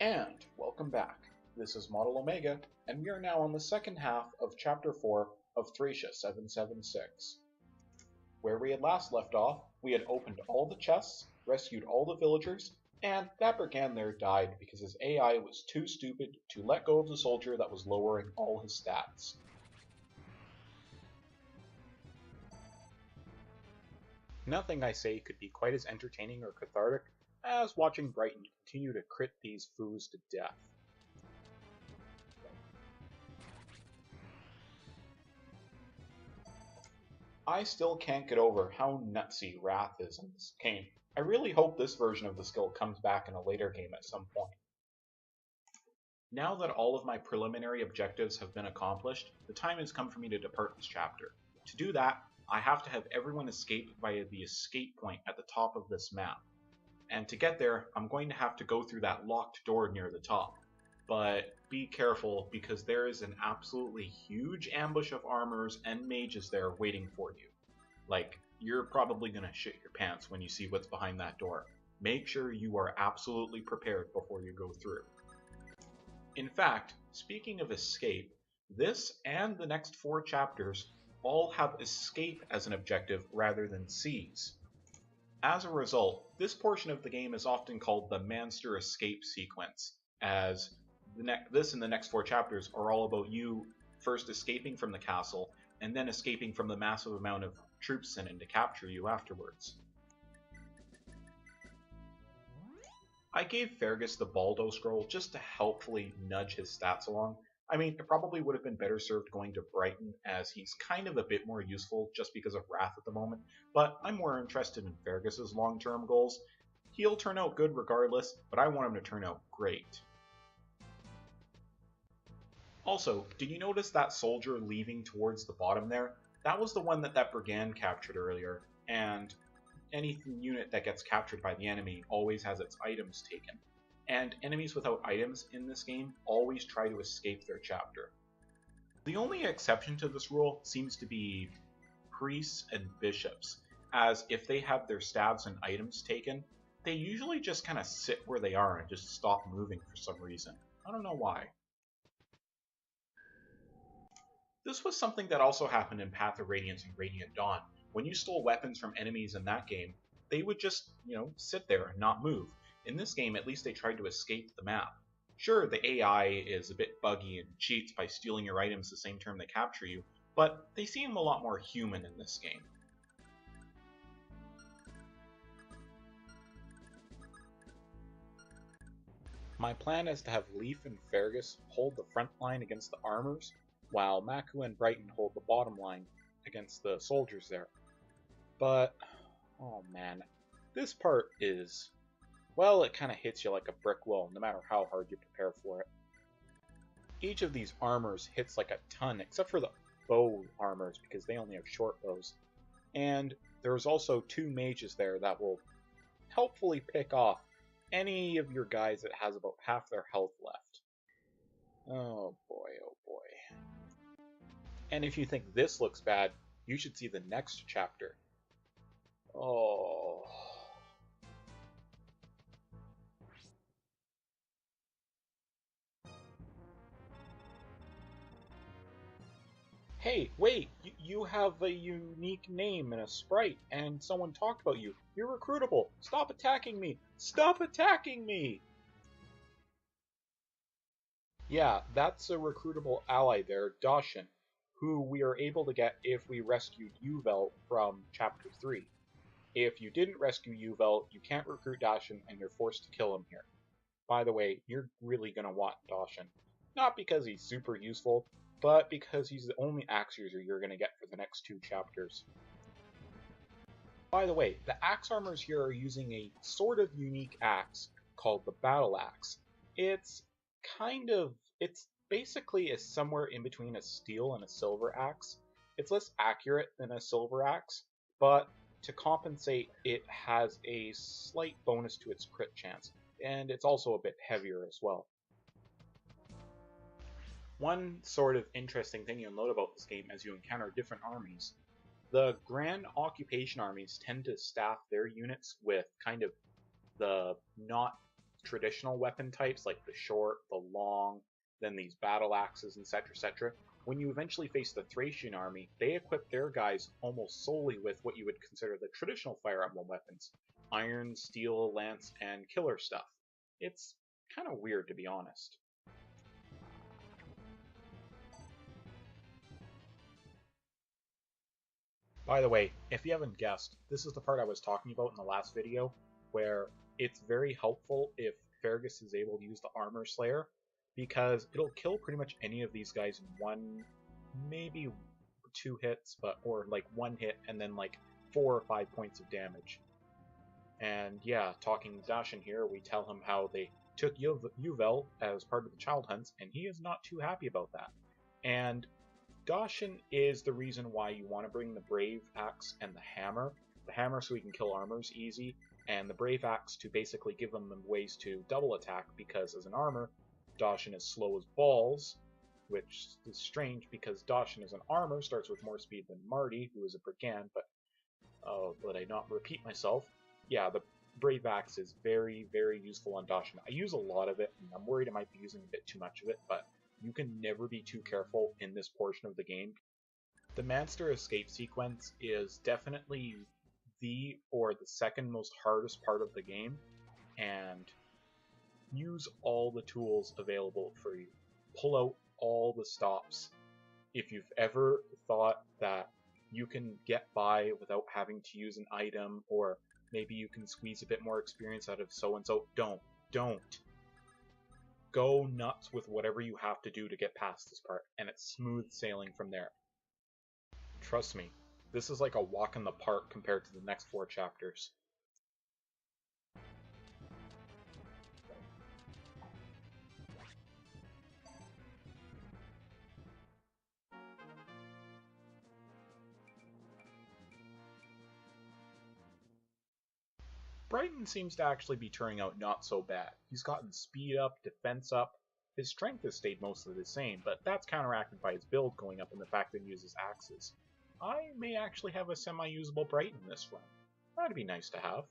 And welcome back. This is ModelOmega, and we are now on the second half of Chapter 4 of Thracia 776. Where we had last left off, we had opened all the chests, rescued all the villagers, and that brigand there died because his AI was too stupid to let go of the soldier that was lowering all his stats. Nothing I say could be quite as entertaining or cathartic as watching Brighton continue to crit these foos to death. I still can't get over how nutsy Wrath is in this game. I really hope this version of the skill comes back in a later game at some point. Now that all of my preliminary objectives have been accomplished, the time has come for me to depart this chapter. To do that, I have to have everyone escape via the escape point at the top of this map. And to get there, I'm going to have to go through that locked door near the top. But be careful, because there is an absolutely huge ambush of armors and mages there waiting for you. Like, you're probably gonna shit your pants when you see what's behind that door. Make sure you are absolutely prepared before you go through. In fact, speaking of escape, this and the next 4 chapters all have escape as an objective rather than seize. As a result, this portion of the game is often called the Manster Escape sequence, as this and the next 4 chapters are all about you first escaping from the castle, and then escaping from the massive amount of troops sent in to capture you afterwards. I gave Fergus the Baldo scroll just to helpfully nudge his stats along. I mean, it probably would have been better served going to Brighton, as he's kind of a bit more useful just because of Wrath at the moment, but I'm more interested in Fergus's long-term goals. He'll turn out good regardless, but I want him to turn out great. Also, did you notice that soldier leaving towards the bottom there? That was the one that brigand captured earlier, and any unit that gets captured by the enemy always has its items taken. And enemies without items in this game always try to escape their chapter. The only exception to this rule seems to be priests and bishops, as if they have their staves and items taken, they usually just kind of sit where they are and just stop moving for some reason. I don't know why. This was something that also happened in Path of Radiance and Radiant Dawn. When you stole weapons from enemies in that game, they would just, sit there and not move. In this game, at least they tried to escape the map. Sure, the AI is a bit buggy and cheats by stealing your items the same turn they capture you, but they seem a lot more human in this game. My plan is to have Leaf and Fergus hold the front line against the armors, while Maku and Brighton hold the bottom line against the soldiers there. But, oh man, this part is, well, it kind of hits you like a brick wall, no matter how hard you prepare for it. Each of these armors hits like a ton, except for the bow armors, because they only have short bows. And there's also 2 mages there that will helpfully pick off any of your guys that has about half their health left. Oh boy, oh boy. And if you think this looks bad, you should see the next chapter. Oh. Hey, wait, you have a unique name and a sprite, and someone talked about you. You're recruitable. Stop attacking me. Stop attacking me! Yeah, that's a recruitable ally there, Dashin, who we are able to get if we rescued Yuvel from Chapter 3. If you didn't rescue Yuvel, you can't recruit Dashin, and you're forced to kill him here. By the way, you're really gonna want Dashin. Not because he's super useful, but because he's the only axe user you're gonna get for the next 2 chapters. By the way, the axe armors here are using a sort of unique axe called the Battle Axe. It's basically somewhere in between a steel and a silver axe. It's less accurate than a silver axe, but to compensate, it has a slight bonus to its crit chance, and it's also a bit heavier as well. One sort of interesting thing you'll note about this game as you encounter different armies, the Grand Occupation armies tend to staff their units with kind of the not traditional weapon types like the short, the long, then these battle axes, etc., etc., when you eventually face the Thracian army, they equip their guys almost solely with what you would consider the traditional Fire Emblem weapons: iron, steel, lance, and killer stuff. It's kind of weird, to be honest. By the way, if you haven't guessed, this is the part I was talking about in the last video, where it's very helpful if Fergus is able to use the Armor Slayer, because it'll kill pretty much any of these guys in one, maybe 2 hits, or like 1 hit and then like 4 or 5 points of damage. And yeah, talking to Dashin here, we tell him how they took Yuvel as part of the Child Hunts, and he is not too happy about that. And Dashin is the reason why you want to bring the Brave Axe and the Hammer. The Hammer so he can kill armors easy, and the Brave Axe to basically give them ways to double attack, because as an armor, Dashin is slow as balls, which is strange because Dashin as an armor starts with more speed than Marty, who is a brigand, but let I not repeat myself. Yeah, the Brave Axe is very, very useful on Dashin. I use a lot of it, and I'm worried I might be using a bit too much of it, but you can never be too careful in this portion of the game. The Manster escape sequence is definitely the second most hardest part of the game, and use all the tools available for you. Pull out all the stops. If you've ever thought that you can get by without having to use an item, or maybe you can squeeze a bit more experience out of so-and-so, don't. Go nuts with whatever you have to do to get past this part, and it's smooth sailing from there. Trust me, this is like a walk in the park compared to the next 4 chapters. Brighton seems to actually be turning out not so bad. He's gotten speed up, defense up. His strength has stayed mostly the same, but that's counteracted by his build going up and the fact that he uses axes. I may actually have a semi-usable Brighton this run. That'd be nice to have.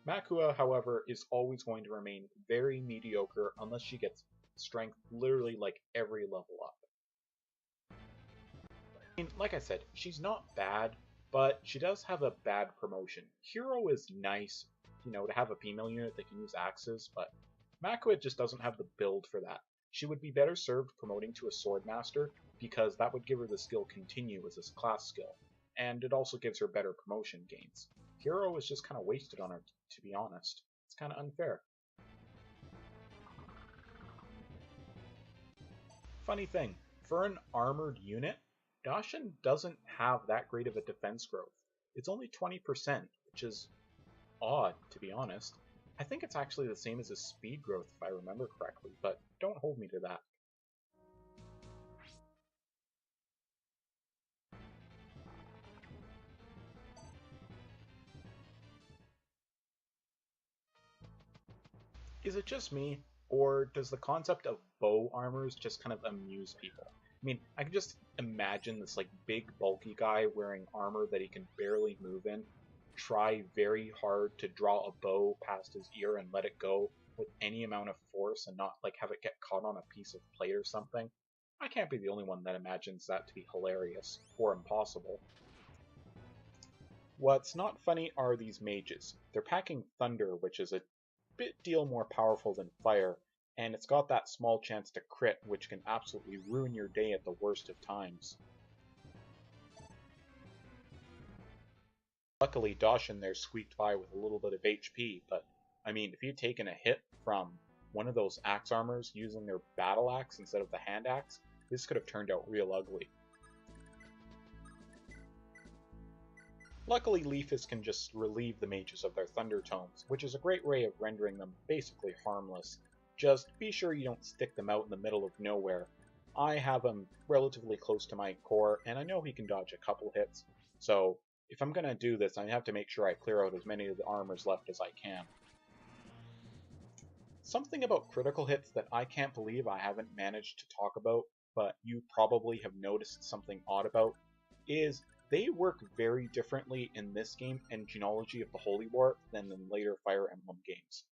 Makua, however, is always going to remain very mediocre unless she gets strength literally like every level up. I mean, like I said, she's not bad, but she does have a bad promotion. Hero is nice, to have a female unit that can use axes, but Makua just doesn't have the build for that. She would be better served promoting to a Swordmaster, because that would give her the skill Continue as a class skill, and it also gives her better promotion gains. Hero is just kind of wasted on her, to be honest. It's kind of unfair. Funny thing, for an armored unit, Dashin doesn't have that great of a defense growth. It's only 20%, which is odd, to be honest. I think it's actually the same as his speed growth, if I remember correctly, but don't hold me to that. Is it just me, or does the concept of bow armors just kind of amuse people? I mean, I can just imagine this big bulky guy wearing armor that he can barely move in, try very hard to draw a bow past his ear and let it go with any amount of force and not have it get caught on a piece of plate or something. I can't be the only one that imagines that to be hilarious or impossible. What's not funny are these mages. They're packing thunder, which is a bit deal more powerful than fire, and it's got that small chance to crit, which can absolutely ruin your day at the worst of times. Luckily, Dashin there squeaked by with a little bit of HP, but I mean, if you'd taken a hit from one of those axe armors using their battle axe instead of the hand axe, this could have turned out real ugly. Luckily, Leafus can just relieve the mages of their thunder tomes, which is a great way of rendering them basically harmless. Just be sure you don't stick them out in the middle of nowhere. I have him relatively close to my core, and I know he can dodge a couple hits, so if I'm going to do this, I have to make sure I clear out as many of the armors left as I can. Something about critical hits that I can't believe I haven't managed to talk about, but you probably have noticed something odd about, is they work very differently in this game and Genealogy of the Holy War than in later Fire Emblem games.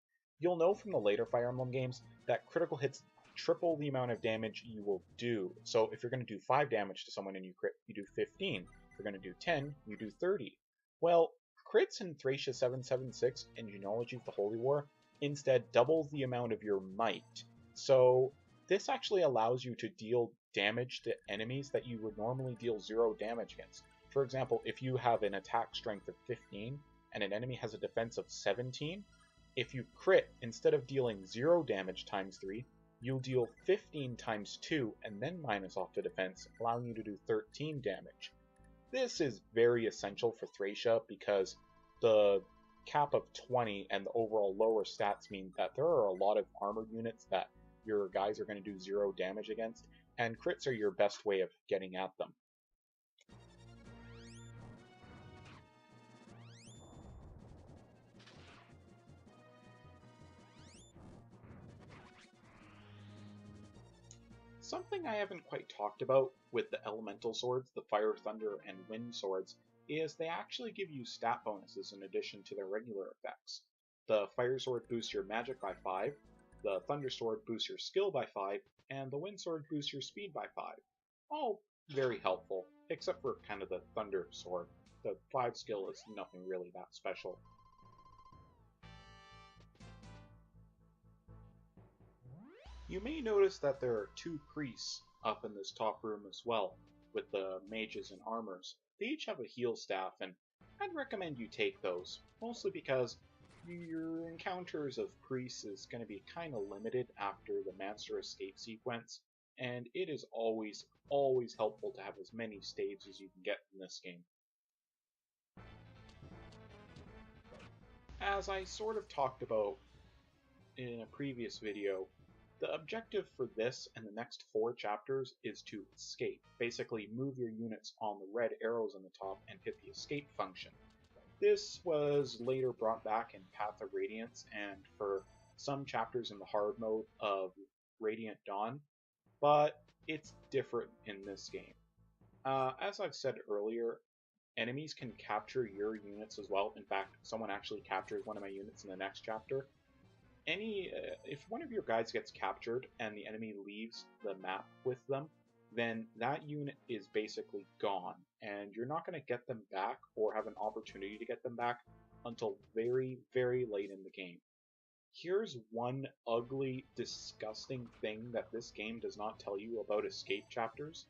You'll know from the later Fire Emblem games that critical hits triple the amount of damage you will do. So if you're going to do 5 damage to someone and you crit, you do 15. If you're going to do 10, you do 30. Well, crits in Thracia 776 and Genealogy of the Holy War instead doubles the amount of your might. So this actually allows you to deal damage to enemies that you would normally deal 0 damage against. For example, if you have an attack strength of 15 and an enemy has a defense of 17, if you crit, instead of dealing 0 damage times 3, you'll deal 15 times 2 and then minus off the defense, allowing you to do 13 damage. This is very essential for Thracia because the cap of 20 and the overall lower stats mean that there are a lot of armored units that your guys are going to do 0 damage against, and crits are your best way of getting at them. Something I haven't quite talked about with the elemental swords, the fire, thunder, and wind swords, is they actually give you stat bonuses in addition to their regular effects. The fire sword boosts your magic by 5, the thunder sword boosts your skill by 5, and the wind sword boosts your speed by 5. All very helpful, except for kind of the thunder sword. The 5 skill is nothing really that special. You may notice that there are 2 priests up in this top room as well, with the mages and armors. They each have a heal staff, and I'd recommend you take those, mostly because your encounters of priests is going to be kind of limited after the Mancer escape sequence, and it is always helpful to have as many staves as you can get in this game. As I sort of talked about in a previous video, the objective for this and the next 4 chapters is to escape. Basically, move your units on the red arrows on the top and hit the escape function. This was later brought back in Path of Radiance and for some chapters in the hard mode of Radiant Dawn, but it's different in this game. As I've said earlier, enemies can capture your units as well. In fact, someone actually captured one of my units in the next chapter. If one of your guys gets captured and the enemy leaves the map with them, then that unit is basically gone, and you're not going to get them back or have an opportunity to get them back until very, very late in the game. Here's one ugly, disgusting thing that this game does not tell you about escape chapters.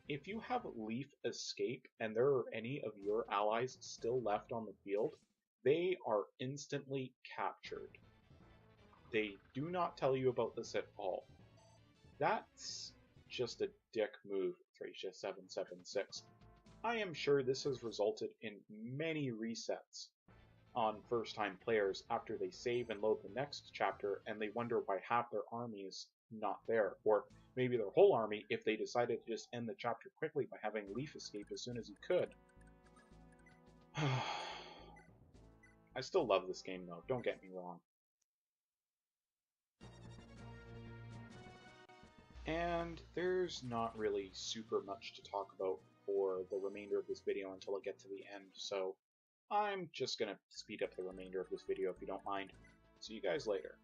If you have Leaf escape and there are any of your allies still left on the field, they are instantly captured. They do not tell you about this at all. That's just a dick move, Thracia 776. I am sure this has resulted in many resets on first-time players after they save and load the next chapter and they wonder why half their army is not there, or maybe their whole army if they decided to just end the chapter quickly by having Leaf escape as soon as he could. I still love this game though, don't get me wrong. And there's not really super much to talk about for the remainder of this video until I get to the end, so I'm just going to speed up the remainder of this video if you don't mind. See you guys later.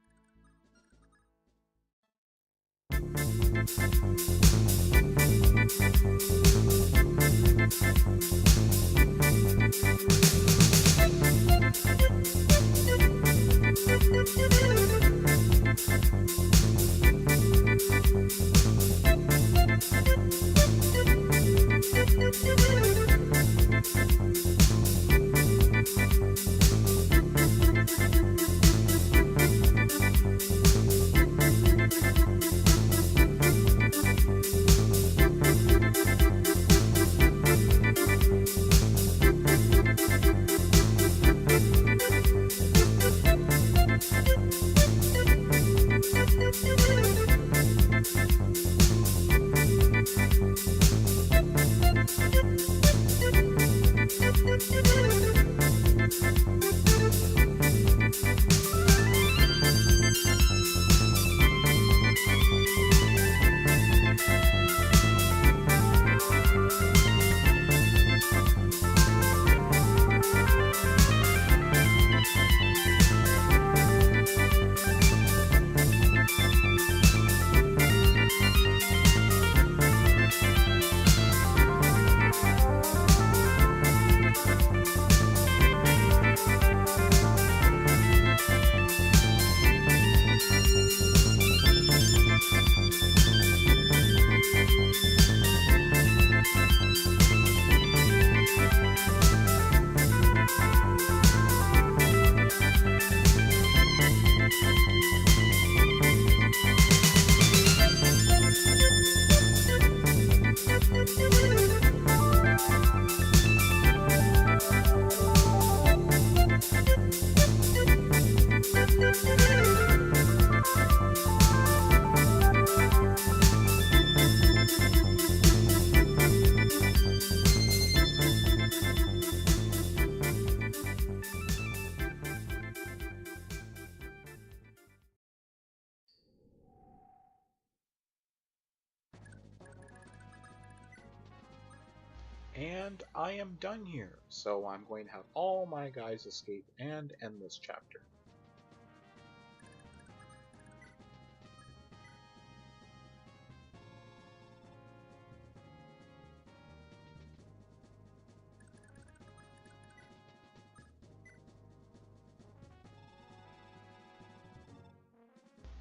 And I am done here, so I'm going to have all my guys escape and end this chapter.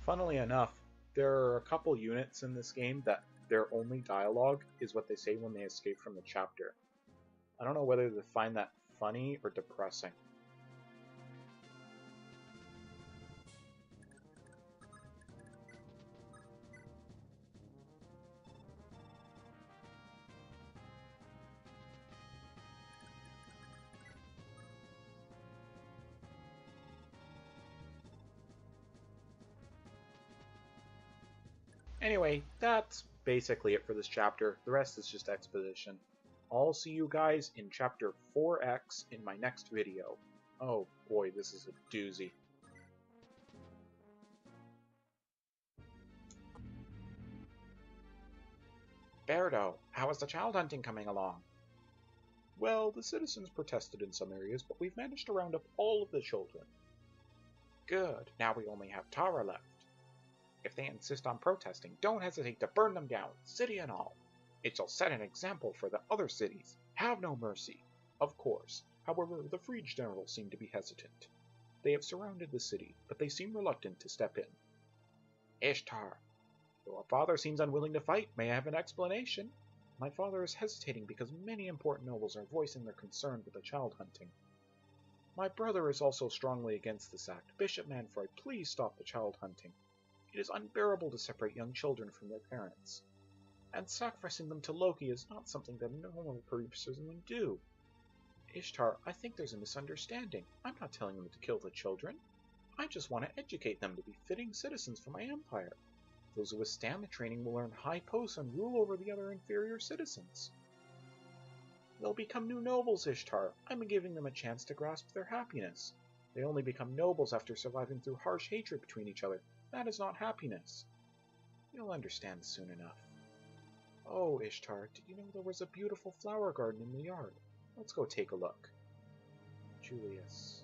Funnily enough, there are a couple units in this game that their only dialogue is what they say when they escape from the chapter. I don't know whether to find that funny or depressing. Anyway, that's basically it for this chapter. The rest is just exposition. I'll see you guys in chapter 4X in my next video. Oh boy, this is a doozy. Berto, how is the child hunting coming along? Well, the citizens protested in some areas, but we've managed to round up all of the children. Good, now we only have Tara left. If they insist on protesting, don't hesitate to burn them down, city and all. It shall set an example for the other cities. Have no mercy. Of course. However, the Frege generals seem to be hesitant. They have surrounded the city, but they seem reluctant to step in. Ishtar, though our father seems unwilling to fight, may I have an explanation? My father is hesitating because many important nobles are voicing their concern with the child hunting. My brother is also strongly against this act. Bishop Manfroy, please stop the child hunting. It is unbearable to separate young children from their parents. And sacrificing them to Loki is not something that a normal person would do. Ishtar, I think there's a misunderstanding. I'm not telling them to kill the children. I just want to educate them to be fitting citizens for my empire. Those who withstand the training will earn high posts and rule over the other inferior citizens. They'll become new nobles, Ishtar. I'm giving them a chance to grasp their happiness. They only become nobles after surviving through harsh hatred between each other. That is not happiness. You'll understand soon enough. Oh, Ishtar, did you know there was a beautiful flower garden in the yard? Let's go take a look. Julius.